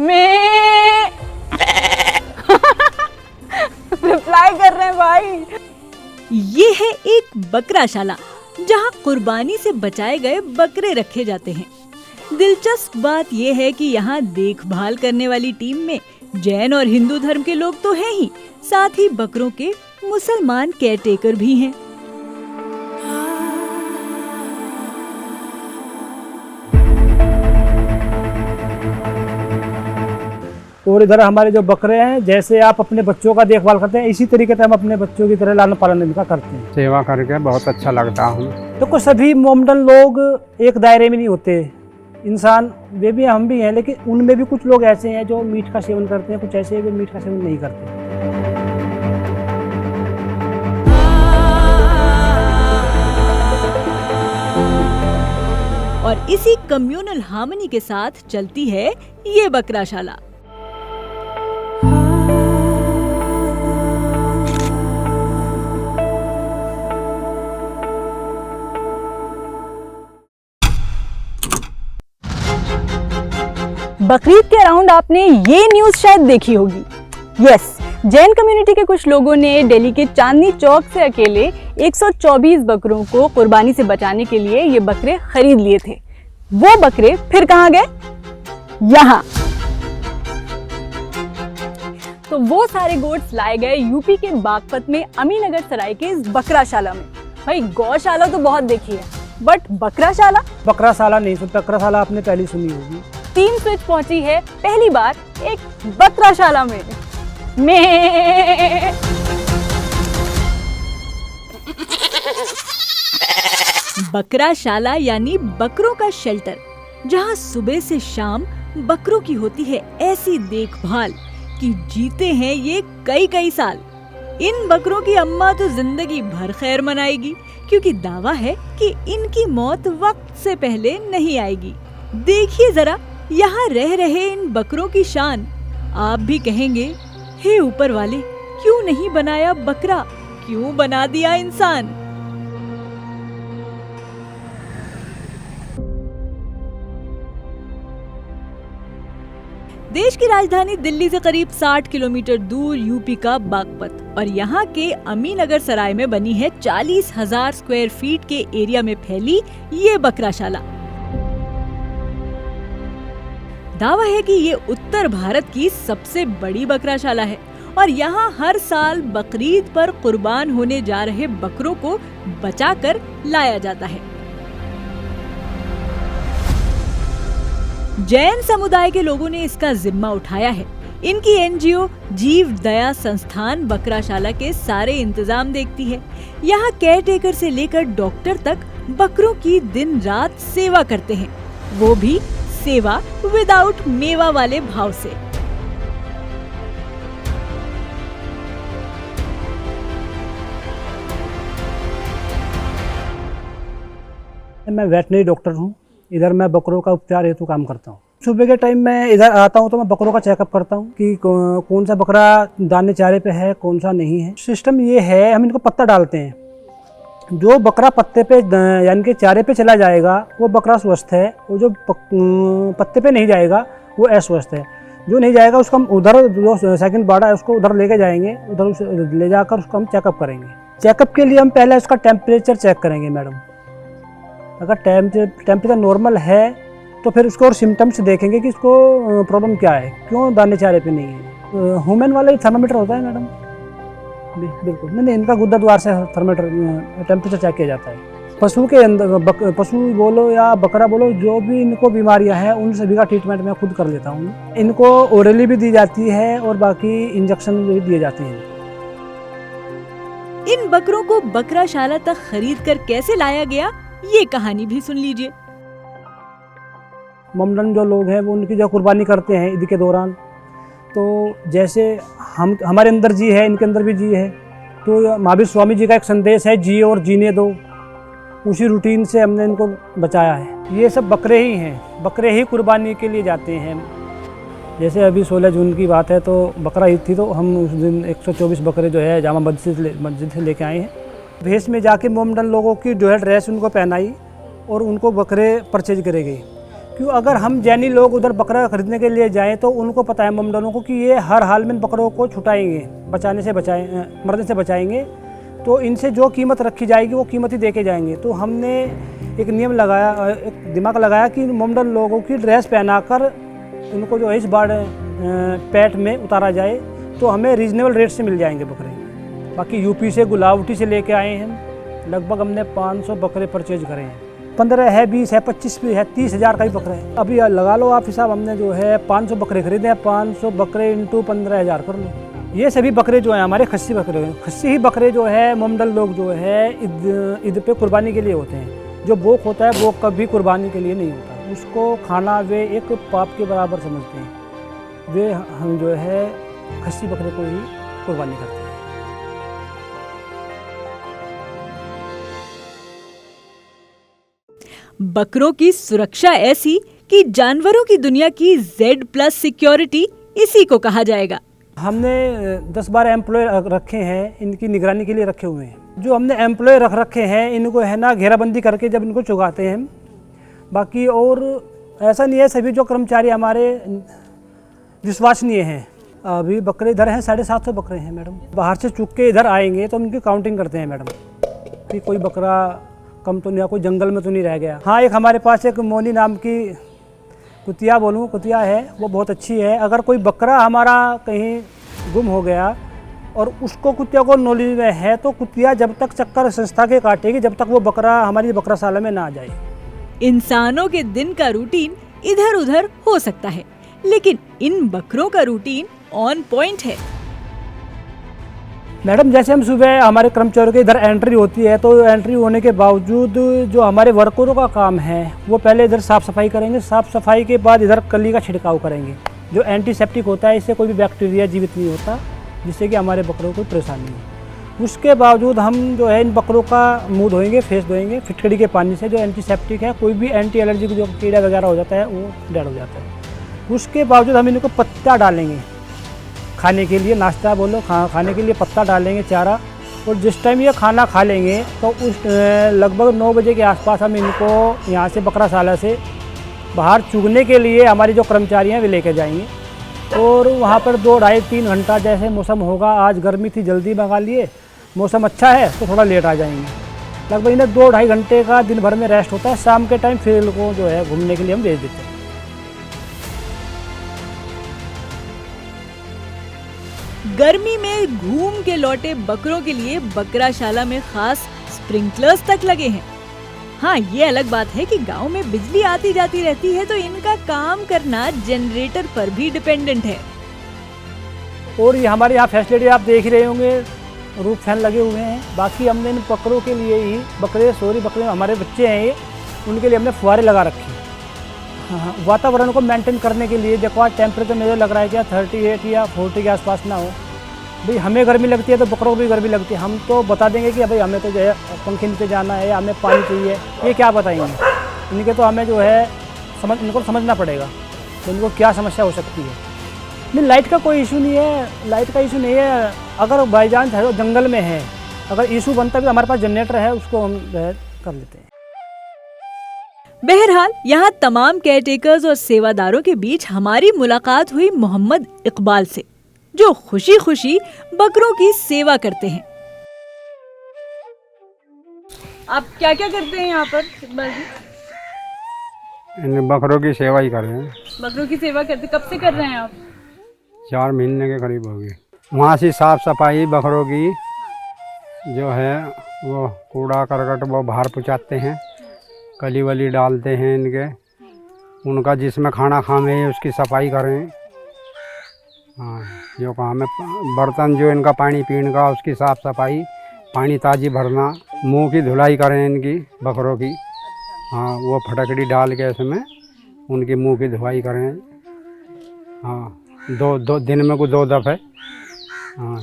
मैं रिप्लाई कर रहे हैं भाई। ये है एक बकराशाला जहाँ कुर्बानी से बचाए गए बकरे रखे जाते हैं। दिलचस्प बात यह है कि यहाँ देखभाल करने वाली टीम में जैन और हिंदू धर्म के लोग तो हैं ही, साथ ही बकरों के मुसलमान केयरटेकर भी हैं। और इधर हमारे जो बकरे हैं, जैसे आप अपने बच्चों का देखभाल करते हैं, इसी तरीके से हम अपने बच्चों की तरह लालन पालन इनका करते हैं। सेवा करके बहुत अच्छा लगता हूँ। तो कुछ सभी मोमडन लोग एक दायरे में नहीं होते, इंसान वे भी हम भी हैं, लेकिन उनमें भी कुछ लोग ऐसे हैं जो मीट का सेवन करते हैं, कुछ ऐसे हैं जो मीट का सेवन नहीं करते। और इसी कम्युनल हार्मनी के साथ चलती है ये बकराशाला। बकरीद के अराउंड आपने ये न्यूज शायद देखी होगी। यस, जैन कम्युनिटी के कुछ लोगों ने दिल्ली के चांदनी चौक से अकेले 124 बकरों को कुर्बानी से बचाने के लिए ये बकरे खरीद लिए थे। वो बकरे फिर कहाँ गए? यहाँ। तो वो सारे गोट्स लाए गए यूपी के बागपत में अमीनगर सराय के इस बकराशाला में। भाई गौशाला तो बहुत देखी है, बट बकराशाला? बकराशाला नहीं, तो बकराशाला आपने पहले सुनी होगी। टीम स्विच पहुंची है पहली बार एक बकराशाला में। बकराशाला यानी बकरों का शेल्टर, जहां सुबह से शाम बकरों की होती है ऐसी देखभाल कि जीते हैं ये कई कई साल। इन बकरों की अम्मा तो जिंदगी भर खैर मनाएगी, क्योंकि दावा है कि इनकी मौत वक्त से पहले नहीं आएगी। देखिए जरा यहाँ रह रहे इन बकरों की शान। आप भी कहेंगे, हे ऊपर वाले, क्यों नहीं बनाया बकरा, क्यों बना दिया इंसान। देश की राजधानी दिल्ली से करीब 60 किलोमीटर दूर यूपी का बागपत और यहाँ के अमीनगर सराय में बनी है 40,000 स्क्वायर फीट के एरिया में फैली ये बकराशाला। दावा है कि ये उत्तर भारत की सबसे बड़ी बकराशाला है और यहाँ हर साल बकरीद पर कुर्बान होने जा रहे बकरों को बचाकर लाया जाता है। जैन समुदाय के लोगों ने इसका जिम्मा उठाया है। इनकी एनजीओ जीव दया संस्थान बकराशाला के सारे इंतजाम देखती है। यहाँ केयरटेकर से लेकर डॉक्टर तक बकरों की दिन रात सेवा करते हैं, वो भी सेवा विदाउट मेवा वाले भाव से। मैं वेटनरी डॉक्टर हूँ। इधर मैं बकरों का उपचार हेतु काम करता हूँ। सुबह के टाइम मैं इधर आता हूँ तो मैं बकरों का चेकअप करता हूँ कि कौन सा बकरा दाने चारे पे है, कौन सा नहीं है। सिस्टम ये है, हम इनको पत्ता डालते हैं। जो बकरा पत्ते पे यानी कि चारे पे चला जाएगा वो बकरा स्वस्थ है, और जो पत्ते पे नहीं जाएगा वो अस्वस्थ है। जो नहीं जाएगा उसको हम उधर, जो सेकंड बाड़ा है उसको उधर लेके जाएंगे, उधर ले जाकर उसको हम चेकअप करेंगे। चेकअप के लिए हम पहले उसका टेम्परेचर चेक करेंगे मैडम। अगर टेम्परेचर नॉर्मल है तो फिर उसको और सिम्टम्स देखेंगे कि इसको प्रॉब्लम क्या है, क्यों दाने चारे पे नहीं है। ह्यूमन वाला ही थर्मामीटर होता है मैडम। बिल्कुल नहीं, इनका गुद्दा द्वार से थर्मामीटर टेम्परेचर चेक किया जाता है। पशु के अंदर, पशु बोलो या बकरा बोलो, जो भी इनको बीमारियां हैं उन सभी का ट्रीटमेंट मैं खुद कर लेता हूँ। इनको ओरली भी दी जाती है और बाकी इंजेक्शन भी दिए जाते हैं। इन बकरों को बकराशाला तक खरीद कर कैसे लाया गया, ये कहानी भी सुन लीजिए। मोमडन जो लोग हैं वो उनकी जो कुर्बानी करते हैं ईद के दौरान, तो जैसे हमारे अंदर जी है, इनके अंदर भी जी है, तो महावीर स्वामी जी का एक संदेश है, जिए और जीने दो। उसी रूटीन से हमने इनको बचाया है। ये सब बकरे ही हैं, बकरे ही कुर्बानी के लिए जाते हैं। जैसे अभी 16 जून की बात है, तो बकरा ईद थी, तो हम उस दिन 124 बकरे जो है जामा मस्जिद से लेके आए हैं। भेष में जाके मोमडन लोगों की जो है ड्रेस उनको पहनाई और उनको बकरे परचेज करे गए। क्यों अगर हम जैनी लोग उधर बकरा खरीदने के लिए जाएं तो उनको पता है मोमडनों को कि ये हर हाल में बकरों को छुटाएंगे, मरने से बचाएंगे, तो इनसे जो कीमत रखी जाएगी वो कीमत ही दे के जाएंगे। तो हमने एक नियम लगाया, एक दिमाग लगाया कि मोमडन लोगों की ड्रेस पहनाकर उनको जो है इस बार पेट में उतारा जाए तो हमें रीजनेबल रेट से मिल जाएंगे बकरे। बाकी यूपी से गुलावटी से लेके आए हैं, लगभग हमने 500 बकरे परचेज करे हैं। 15 है, 20 है, 25 भी है, 30,000 का भी बकरा है। अभी लगा लो आप हिसाब, हमने जो है 500 बकरे खरीदे हैं, 500 बकरे इंटू 15,000 कर लो। ये सभी बकरे जो हैं हमारे खस्सी बकरे हैं। खस्सी ही बकरे जो है मोमडन लोग जो है ईद पे कुर्बानी के लिए होते हैं। जो बोक होता है वो कभी कुर्बानी के लिए नहीं होता, उसको खाना वे एक पाप के बराबर समझते हैं। वे हम जो है खस्सी बकरे को ही कुर्बानी करते हैं। बकरों की सुरक्षा ऐसी कि जानवरों की दुनिया की Z+ सिक्योरिटी इसी को कहा जाएगा। हमने 10-12 एम्प्लॉय रखे हैं, इनकी निगरानी के लिए रखे हुए हैं। जो हमने एम्प्लॉय रखे हैं इनको है ना घेराबंदी करके जब इनको चुगाते हैं। बाकी और ऐसा नहीं है, सभी जो कर्मचारी हमारे विश्वसनीय हैं। अभी बकरे इधर हैं, 750 बकरे हैं मैडम। बाहर से चुग के इधर आएंगे तो हम इनकी काउंटिंग करते हैं मैडम कि कोई बकरा कम तो नहीं, कोई जंगल में तो नहीं रह गया। हाँ, एक हमारे पास एक मोनी नाम की कुतिया है, वो बहुत अच्छी है। अगर कोई बकरा हमारा कहीं गुम हो गया और उसको कुतिया को नॉलेज में है तो कुतिया जब तक चक्कर संस्था के काटेगी जब तक वो बकरा हमारी बकराशाला में ना आ जाए। इंसानों के दिन का रूटीन इधर उधर हो सकता है, लेकिन इन बकरों का रूटीन ऑन पॉइंट है। मैडम जैसे हम सुबह हमारे कर्मचारियों की इधर एंट्री होती है तो एंट्री होने के बावजूद जो हमारे वर्करों का काम है वो पहले इधर साफ़ सफाई करेंगे। साफ़ सफाई के बाद इधर कली का छिड़काव करेंगे जो एंटीसेप्टिक होता है, इससे कोई भी बैक्टीरिया जीवित नहीं होता, जिससे कि हमारे बकरों को परेशानी हो। उसके बावजूद हम जो है इन बकरों का मुँह धोएंगे, फेस धोएंगे फिटकड़ी के पानी से, जो एंटीसेप्टिक है। कोई भी एंटी एलर्जी जो कीड़ा वगैरह हो जाता है वो डेड हो जाता है। उसके बावजूद हम इनको पत्ता डालेंगे खाने के लिए, नाश्ता बोलो खाने के लिए पत्ता डालेंगे, चारा। और जिस टाइम ये खाना खा लेंगे तो उस लगभग 9 बजे के आसपास हम इनको यहाँ से बकराशाला से बाहर चुगने के लिए हमारी जो कर्मचारी हैं वे लेके जाएंगे। और वहाँ पर 2, 2.5, 3 घंटा जैसे मौसम होगा, आज गर्मी थी जल्दी मंगा लिए, मौसम अच्छा है तो थोड़ा लेट आ जाएंगे। लगभग इन्हें 2-2.5 घंटे का दिन भर में रेस्ट होता है। शाम के टाइम फील्ड को जो है घूमने के लिए हम भेज देते हैं। गर्मी में घूम के लौटे बकरों के लिए बकराशाला में खास स्प्रिंकलर्स तक लगे हैं। हाँ, ये अलग बात है कि गांव में बिजली आती जाती रहती है तो इनका काम करना जनरेटर पर भी डिपेंडेंट है। और ये हमारे यहाँ फैसिलिटी आप देख ही रहे होंगे, रूफ फैन लगे हुए हैं। बाकी हमने इन बकरों के लिए ही बकरे हमारे बच्चे हैं ये, उनके लिए हमने फुहारे लगा रखे हैं। हाँ, वातावरण को मेंटेन करने के लिए। देखो आज टेम्परेचर मुझे लग रहा है क्या 38 या 40 के आसपास ना हो। भाई हमें गर्मी लगती है तो बकरों को भी गर्मी लगती है। हम तो बता देंगे कि भाई हमें तो जो है पंखे नीचे जाना है या हमें पानी चाहिए, ये क्या बताएंगे इनके। तो हमें जो है इनको समझना पड़ेगा तो इनको क्या समस्या हो सकती है। नहीं, लाइट का कोई इशू नहीं है, लाइट का इशू नहीं है। अगर बाई चांस है तो जंगल में है, अगर इशू बनता है तो हमारे पास जनरेटर है, उसको हम कर लेते हैं। बहरहाल यहाँ तमाम केयरटेकर्स और सेवादारों के बीच हमारी मुलाकात हुई मोहम्मद इकबाल से, जो खुशी खुशी बकरों की सेवा करते हैं। आप क्या क्या करते हैं यहाँ पर इकबाल जी? इन बकरों की सेवा ही कर रहे हैं। बकरों की सेवा करते कब से कर रहे हैं आप? 4 महीने के करीब हो गए। वहाँ से साफ सफाई बकरों की जो है वो कूड़ा करकट वो बाहर पहुँचाते हैं, कली वली डालते हैं इनके, उनका जिसमें खाना खाने उसकी सफाई करें। हाँ, जो काम है बर्तन जो इनका पानी पीने का उसकी साफ़ सफाई, पानी ताज़ी भरना, मुंह की धुलाई करें इनकी बकरों की। हाँ, वो फटकड़ी डाल के इसमें उनकी मुंह की धुलाई करें। हाँ, दो दिन में को 2 दफ़े। हाँ,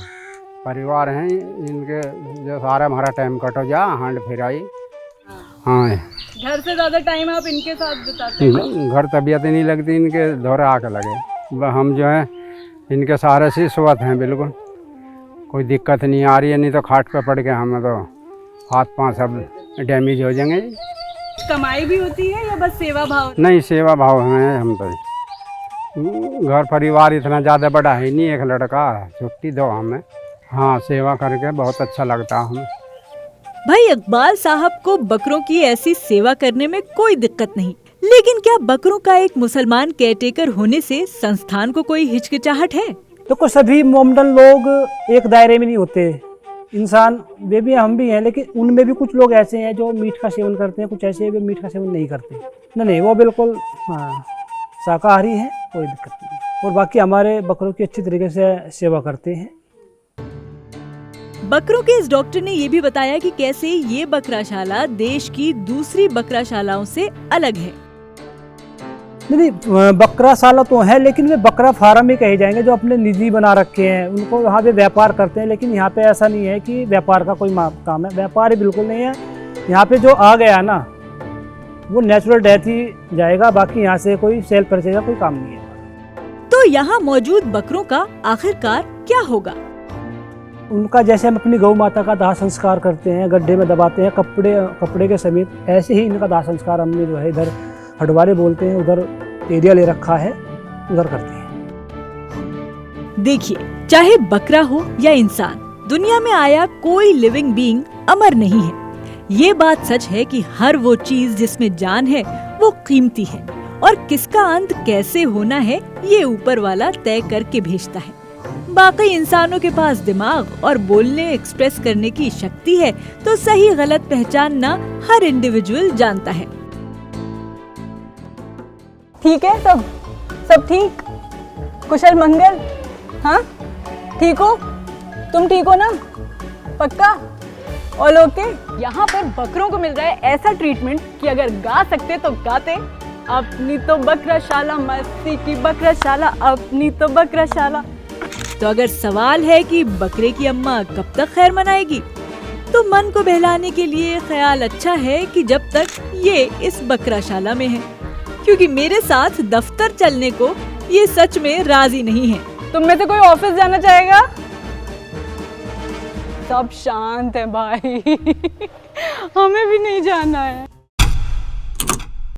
परिवार हैं इनके जो सारा हमारा टाइम कट हो जा हांड फिराई। हाँ, घर से ज़्यादा टाइम आप इनके साथ बिताते हैं? घर तबीयत नहीं लगती इनके दौरे आके लगे। हम जो है इनके सहारे से स्वस्थ हैं, बिल्कुल कोई दिक्कत नहीं आ रही है। नहीं तो खाट पे पड़ के हमें तो हाथ पाँव सब डैमेज हो जाएंगे। कमाई भी होती है या बस सेवा भाव? नहीं, सेवा भाव में हम तो घर परिवार इतना ज़्यादा बड़ा है नहीं, एक लड़का छुट्टी दो हमें। हाँ, सेवा करके बहुत अच्छा लगता हमें। भाई इकबाल साहब को बकरों की ऐसी सेवा करने में कोई दिक्कत नहीं, लेकिन क्या बकरों का एक मुसलमान केयरटेकर होने से संस्थान को कोई हिचकिचाहट है? देखो, सभी मोमडन लोग एक दायरे में नहीं होते। इंसान वे भी हम भी हैं, लेकिन उनमें भी कुछ लोग ऐसे हैं जो मीट का सेवन करते हैं, कुछ ऐसे हैं जो मीट का सेवन नहीं करते। नहीं, वो बिल्कुल हाँ शाकाहारी हैं, कोई दिक्कत नहीं। और बाकी हमारे बकरों की अच्छी तरीके से सेवा करते हैं। बकरों के इस डॉक्टर ने ये भी बताया कि कैसे ये बकराशाला देश की दूसरी बकराशालाओं से अलग है। नहीं, बकराशाला तो है, लेकिन वे बकरा फार्म ही कहे जाएंगे जो अपने निजी बना रखे हैं। उनको यहाँ पे व्यापार करते हैं, लेकिन यहाँ पे ऐसा नहीं है कि व्यापार का कोई काम है। व्यापार ही बिल्कुल नहीं है। यहाँ पे जो आ गया ना, वो नेचुरल डेथ ही जाएगा। बाकी यहाँ से कोई सेल परचेज का कोई काम नहीं है। तो यहाँ मौजूद बकरों का आखिरकार क्या होगा? उनका जैसे हम अपनी गौ माता का दाह संस्कार करते हैं, गड्ढे में दबाते हैं कपड़े के समेत, ऐसे ही इनका दाह संस्कार हमने जो है इधर हटवारे बोलते हैं, उधर एरिया ले रखा है, उधर करते हैं। देखिए, चाहे बकरा हो या इंसान, दुनिया में आया कोई लिविंग बीइंग अमर नहीं है। ये बात सच है कि हर वो चीज जिसमें जान है वो कीमती है, और किसका अंत कैसे होना है ये ऊपर वाला तय करके भेजता है। बाकी इंसानों के पास दिमाग और बोलने एक्सप्रेस करने की शक्ति है, तो सही गलत पहचानना हर इंडिविजुअल जानता है। ठीक है, सब ठीक, कुशल मंगल। हाँ, ठीक हो तुम? ठीक हो ना? पक्का? All okay? यहाँ पर बकरों को मिल रहा है ऐसा ट्रीटमेंट कि अगर गा सकते तो गाते, अपनी तो बकराशाला, मस्ती की बकराशाला, अपनी तो बकराशाला। तो अगर सवाल है कि बकरे की अम्मा कब तक खैर मनाएगी, तो मन को बहलाने के लिए ख्याल अच्छा है कि जब तक ये इस बकराशाला में है, क्योंकि मेरे साथ दफ्तर चलने को ये सच में राजी नहीं है। तुम में से कोई ऑफिस जाना चाहेगा? सब शांत है भाई। हमें भी नहीं जाना है।